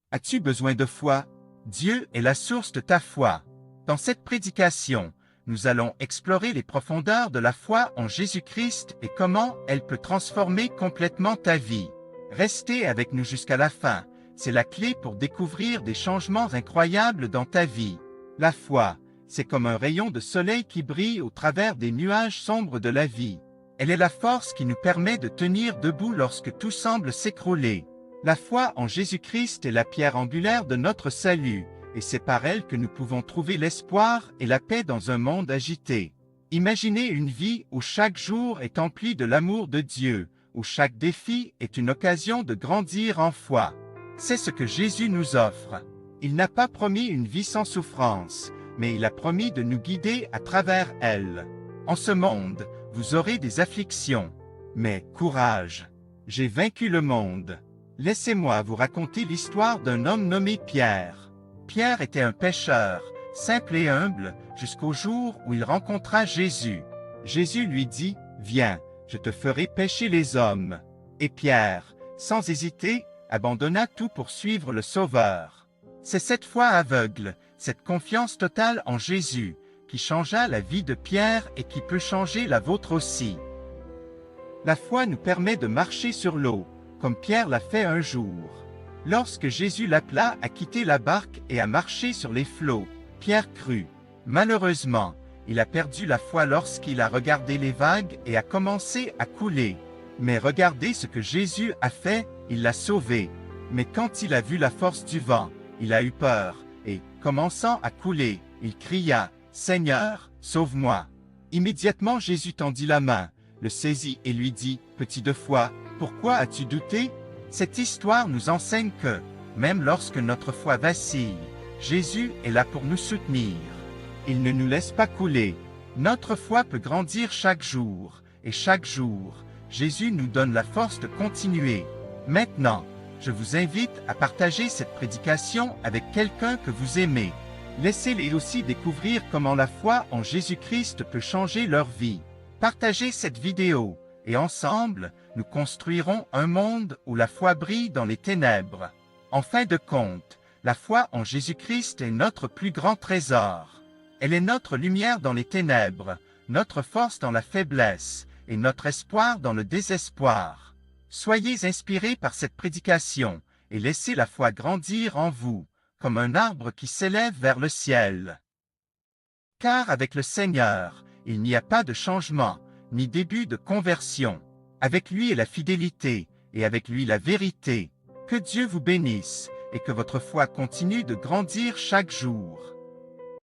As-tu besoin de foi? Dieu est la source de ta foi. Dans cette prédication, nous allons explorer les profondeurs de la foi en Jésus-Christ et comment elle peut transformer complètement ta vie. Restez avec nous jusqu'à la fin, c'est la clé pour découvrir des changements incroyables dans ta vie. La foi, c'est comme un rayon de soleil qui brille au travers des nuages sombres de la vie. Elle est la force qui nous permet de tenir debout lorsque tout semble s'écrouler. La foi en Jésus-Christ est la pierre angulaire de notre salut, et c'est par elle que nous pouvons trouver l'espoir et la paix dans un monde agité. Imaginez une vie où chaque jour est empli de l'amour de Dieu, où chaque défi est une occasion de grandir en foi. C'est ce que Jésus nous offre. Il n'a pas promis une vie sans souffrance, mais il a promis de nous guider à travers elle. En ce monde, vous aurez des afflictions. Mais courage! J'ai vaincu le monde. Laissez-moi vous raconter l'histoire d'un homme nommé Pierre. Pierre était un pêcheur, simple et humble, jusqu'au jour où il rencontra Jésus. Jésus lui dit, « Viens, je te ferai pêcher les hommes. » Et Pierre, sans hésiter, abandonna tout pour suivre le Sauveur. C'est cette foi aveugle, cette confiance totale en Jésus, qui changea la vie de Pierre et qui peut changer la vôtre aussi. La foi nous permet de marcher sur l'eau, comme Pierre l'a fait un jour. Lorsque Jésus l'appela à quitter la barque et à marcher sur les flots, Pierre crut. Malheureusement, il a perdu la foi lorsqu'il a regardé les vagues et a commencé à couler. Mais regardez ce que Jésus a fait, il l'a sauvé. Mais quand il a vu la force du vent, il a eu peur, et, commençant à couler, il cria, « Seigneur, sauve-moi !» Immédiatement Jésus tendit la main, le saisit et lui dit, « Petit de foi, pourquoi as-tu douté ?» Cette histoire nous enseigne que, même lorsque notre foi vacille, Jésus est là pour nous soutenir. Il ne nous laisse pas couler. Notre foi peut grandir chaque jour, et chaque jour, Jésus nous donne la force de continuer. Maintenant, je vous invite à partager cette prédication avec quelqu'un que vous aimez. Laissez-les aussi découvrir comment la foi en Jésus-Christ peut changer leur vie. Partagez cette vidéo, et ensemble, nous construirons un monde où la foi brille dans les ténèbres. En fin de compte, la foi en Jésus-Christ est notre plus grand trésor. Elle est notre lumière dans les ténèbres, notre force dans la faiblesse, et notre espoir dans le désespoir. Soyez inspirés par cette prédication, et laissez la foi grandir en vous, comme un arbre qui s'élève vers le ciel. Car avec le Seigneur, il n'y a pas de changement, ni début de conversion. Avec lui est la fidélité, et avec lui la vérité. Que Dieu vous bénisse, et que votre foi continue de grandir chaque jour.